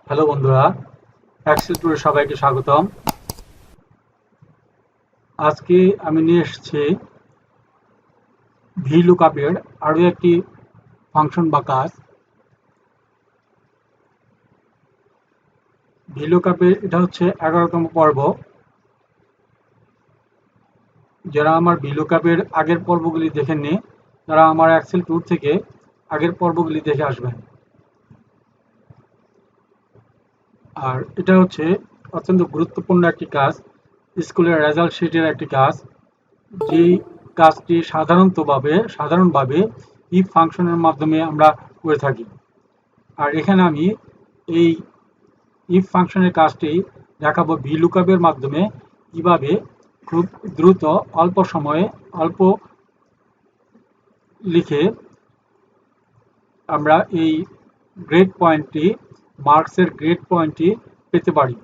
Hello বন্ধুরা, Excel টুরে সবাইকে স্বাগতম। আজকে আমি নিয়ে এসেছি vlookup-এর আরো একটি ফাংশন বা কাজ। vlookup-এর এটা হচ্ছে 11তম পর্ব। যারা আমার vlookup-এর আগের পর্বগুলি দেখেননি তারা আমার এক্সেল টুর থেকে আগের পর্বগুলি দেখে আসবেন। আর এটা হচ্ছে অত্যন্ত গুরুত্বপূর্ণ একটি কাজ, স্কুলের রেজাল্ট শিটের একটি কাজ। যেই কাজটি সাধারণভাবে ইফ ফাংশনের মাধ্যমে আমরা করে থাকি। আর এখানে আমি এই ইফ ফাংশনের কাজটি দেখাবো vlookup-এর মাধ্যমে কিভাবে খুব দ্রুত অল্প সময়ে অল্প লিখে আমরা এই মার্কসের গ্রেড পয়েন্টটি পেতে পারি।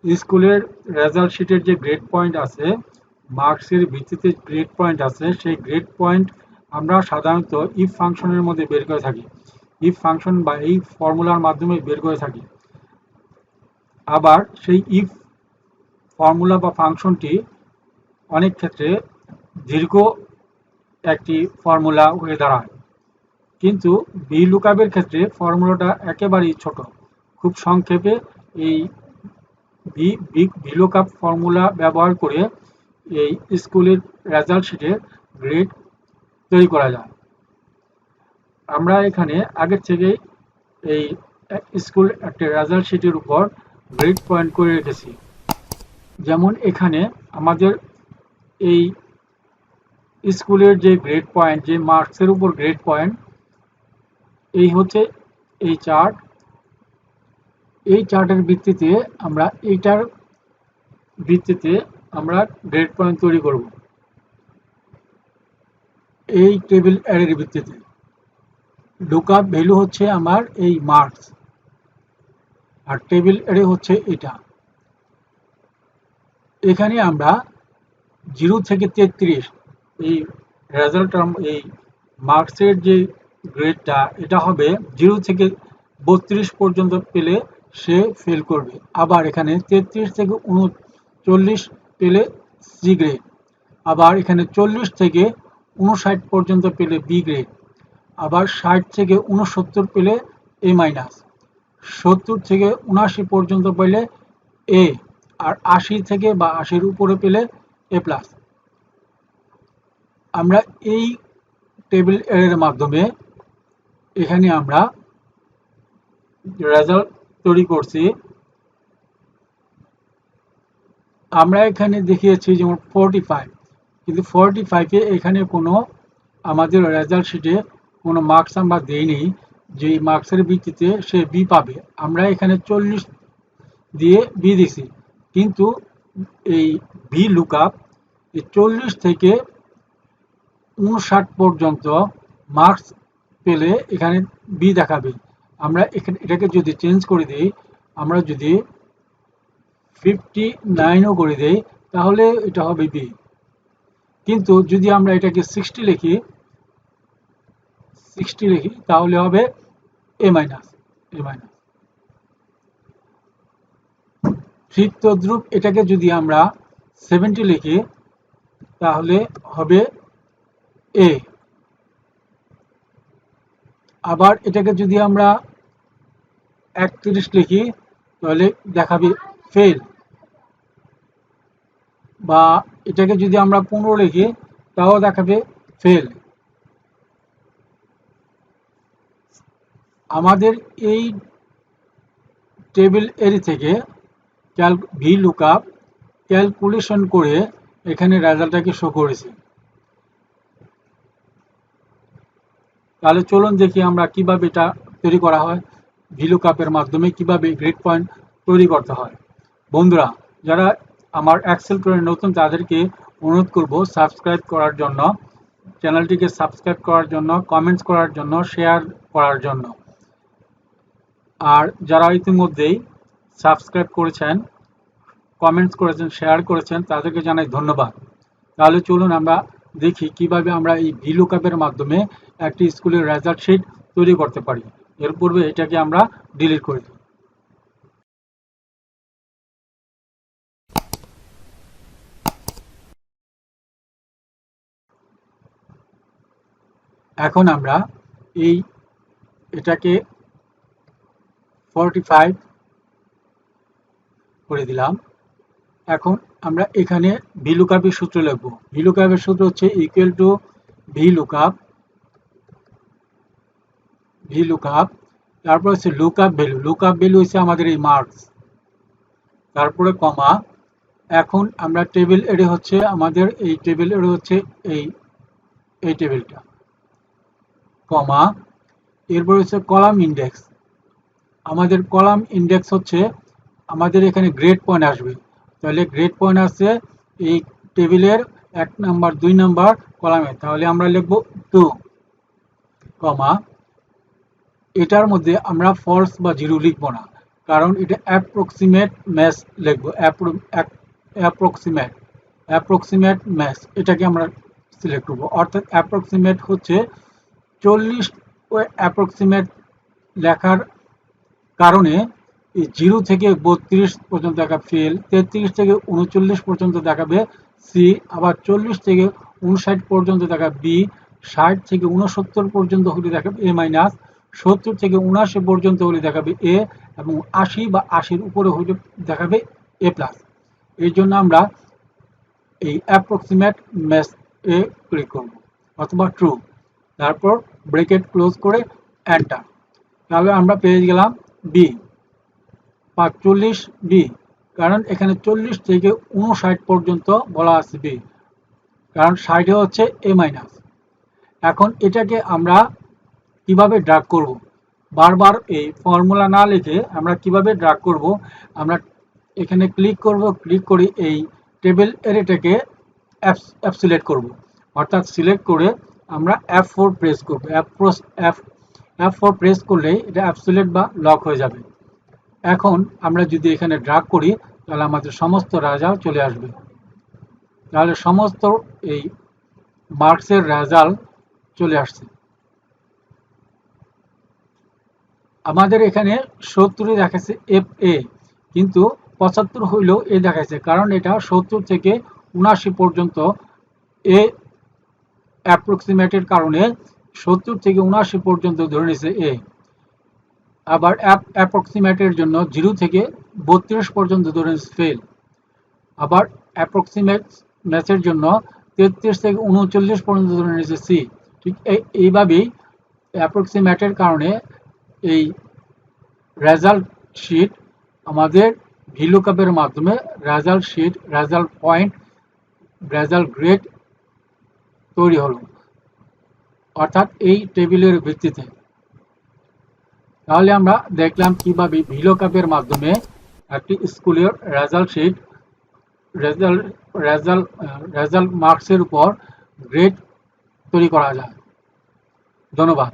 স্কুলের রেজাল্ট শিটের যে গ্রেড পয়েন্ট আছে, মার্কসের ভিত্তিতে গ্রেড পয়েন্ট আছে, সেই গ্রেড পয়েন্ট আমরা সাধারণত ইফ ফাংশনের মধ্যে বের করে থাকি। ইফ ফাংশন বা এই ফর্মুলার মাধ্যমে বের করে থাকি। আবার সেই ইফ ফর্মুলা বা ফাংশনটি অনেক ক্ষেত্রে দীর্ঘ একটি ফর্মুলা হয়ে দাঁড়ায়, কিন্তু vlookup-এর ক্ষেত্রে ফর্মুলাটা একেবারেই ছোট। খুব সংক্ষেপে এই vlookup ফর্মুলা ব্যবহার করে এই স্কুলের রেজাল্ট শিটের গ্রেড তৈরি করা যায়। আমরা এখানে আগের থেকেই এই স্কুল একটা রেজাল্ট শিটের উপর গ্রেড পয়েন্ট করে রেখেছি। যেমন এখানে আমাদের এই স্কুলের যে গ্রেড পয়েন্ট, যে মার্কসের উপর গ্রেড পয়েন্ট, এই হচ্ছে এই চার্ট। এই চার্টের ভিত্তিতে আমরা গ্রেড পয়েন্ট তৈরি করব এই টেবিল অ্যারের ভিত্তিতে। লুকআপ ভ্যালু হচ্ছে আমার এই মার্কস, আর টেবিল অ্যারে হচ্ছে এটা। এখানে আমরা 0 থেকে 33 এই রেজাল্ট, এই মার্কসের যে গ্রেডটা, এটা হবে 0 থেকে 32 পর্যন্ত পেলে সে ফেল করবে। আবার এখানে 33 থেকে 39 পেলে সি গ্রেড। আবার এখানে 40 থেকে 59 পর্যন্ত পেলে বি গ্রেড। আবার 60 থেকে 69 পেলে এ মাইনাস। 70 থেকে 79 পর্যন্ত পেলে এ। আর 80 থেকে বা 80-র উপরে পেলে এ প্লাস। আমরা এই টেবিল এর মাধ্যমে এখানে আমরা রেজাল্ট তৈরি করছি। আমরা এখানে দেখিয়েছি যেমন 45, কিন্তু 45-এ এখানে কোনো আমাদের রেজাল্ট শিটে কোনো মার্কস আমরা দেইনি, যে মার্কসের ভিত্তিতে সে বি পাবে। আমরা এখানে 40 দিয়ে বি দিছি, কিন্তু এই vlookup এই 40 থেকে 59 পর্যন্ত মার্কস পেলে এখানে বি দেখাবে। আমরা এটাকে যদি চেঞ্জ করে দিই, আমরা যদি 59ও করে দেই, তাহলে এটা হবে বি। কিন্তু যদি আমরা এটাকে 60 লিখি, তাহলে হবে এ মাইনাস। ঠিক তদ্রূপ এটাকে যদি আমরা 70 লিখি, তাহলে হবে এ। আবার এটাকে যদি আমরা 31 লিখি, তাহলে দেখাবে ফেল। বা এটাকে যদি আমরা 15 লিখি, তাও দেখাবে ফেল। আমাদের এই টেবিল এরি থেকে vlookup ক্যালকুলেশন করে এখানে রেজাল্টটাকে শো করেছে। তাহলে চলুন দেখি আমরা কিভাবে এটা তৈরি করা হয়, vlookup-এর মাধ্যমে কিভাবে গ্রেড পয়েন্ট তৈরি করতে হয়। বন্ধুরা, যারা আমার এক্সেল টুরে নতুন, তাদেরকে অনুরোধ করব সাবস্ক্রাইব করার জন্য, চ্যানেলটিকে সাবস্ক্রাইব করার জন্য, কমেন্টস করার জন্য, শেয়ার করার জন্য। আর যারা ইতিমধ্যেই সাবস্ক্রাইব করেছেন, কমেন্টস করেছেন, শেয়ার করেছেন, তাদেরকে জানাই ধন্যবাদ। তাহলে চলুন আমরা দেখি কিভাবে আমরা এই vlookup-এর মাধ্যমে একটি স্কুলের রেজাল্ট শিট তৈরি করতে পারি। এর পূর্বে এটাকে আমরা ডিলিট করে দিই। এখন আমরা এটাকে 45 করে দিলাম। এখন আমরা এখানে vlookup এর সূত্র লিখব। vlookup এর সূত্র হচ্ছে ইকুয়াল টু vlookup, তারপর হচ্ছে lookup ভ্যালু হচ্ছে আমাদের এই মার্কস, তারপরে কমা। এখন আমরা টেবিল এর হচ্ছে আমাদের এই টেবিল এর হচ্ছে এই টেবিলটা, কমা। এরপর হচ্ছে কলাম ইন্ডেক্স। আমাদের কলাম ইন্ডেক্স হচ্ছে আমাদের এখানে গ্রেড পয়েন্ট আসবে, তাহলে গ্রেড পয়েন্ট আছে এই টেবিলের 1 নাম্বার 2 নাম্বার কলামে, তাহলে আমরা লিখব 2, কমা। এটার মধ্যে আমরা ফলস বা জিরো লিখব না, কারণ এটা অ্যাপ্রক্সিমেট ম্যাচ লিখব। অ্যাপ্রক্সিমেট ম্যাচ এটাকে আমরা সিলেক্ট করব, অর্থাৎ অ্যাপ্রক্সিমেট হচ্ছে 40 অ্যাপ্রক্সিমেট লেখার কারণে 0 থেকে 32 পর্যন্ত দেখাবে ফেল, 33 থেকে 39 পর্যন্ত দেখাবে সি, আবার 40 থেকে 59 পর্যন্ত দেখাবে বি, 60 থেকে 69 পর্যন্ত হলে দেখাবে এ মাইনাস, 70 থেকে 79 পর্যন্ত হলে দেখাবে এ, এবং 80 বা 80-র উপরে হলে দেখাবে এ প্লাস। এই জন্য আমরা এই অ্যাপ্রক্সিমেট ম্যাচ এ ক্লিক করব, অথবা ট্রু, তারপর ব্র্যাকেট ক্লোজ করে এন্টার। তাহলে আমরা পেয়ে গেলাম বি 45 বি, কারণ এখানে 40 থেকে 59 পর্যন্ত বলা আছে বি, কারণ 60 হচ্ছে এ মাইনাস। এখন এটাকে আমরা কিভাবে ড্র্যাগ করব, বারবার এই ফর্মুলা না লিখে আমরা কিভাবে ড্র্যাগ করব, আমরা এখানে ক্লিক করব, ক্লিক করে এই টেবিল এরিয়াটাকে সিলেক্ট করব, অর্থাৎ সিলেক্ট করে আমরা F4 প্রেস করব। F4 প্রেস করলে এটা অ্যাবসলিউট বা লক হয়ে যাবে। এখন আমরা যদি এখানে ড্র্যাগ করি তাহলে আমাদের সমস্ত রেজাল্ট চলে আসবে, তাহলে সমস্ত এই মার্কসের রেজাল্ট চলে আসছে। আমাদের এখানে 70 দেখাচ্ছে এফ এ, কিন্তু 75 হইলেও এ দেখাচ্ছে, কারণ এটা 70 থেকে 79 পর্যন্ত এ অ্যাপ্রক্সিমেটের কারণে 70 থেকে 79 পর্যন্ত ধরে নিয়েছে এ। আবার অ্যাপ্রক্সিমেটের জন্য 0 থেকে 32 পর্যন্ত ধরে নিয়েছে ফেল। আবার অ্যাপ্রক্সিমেট ম্যাচের জন্য 33 থেকে 39 পর্যন্ত ধরে নিয়েছে সি। ঠিক এইভাবেই অ্যাপ্রক্সিমেটের কারণে এই রেজাল্ট শিট আমাদের ভিলুকাপের মাধ্যমে result sheet, result point, result grade তৈরি হলো, অর্থাৎ এই টেবিলের ভিত্তিতে। তাহলে আমরা দেখলাম কিভাবে ভিলুকাপের মাধ্যমে একটি স্কুলের রেজাল্ট শিট, রেজাল্ট মার্কসের উপর গ্রেড তৈরি করা যায়। ধন্যবাদ।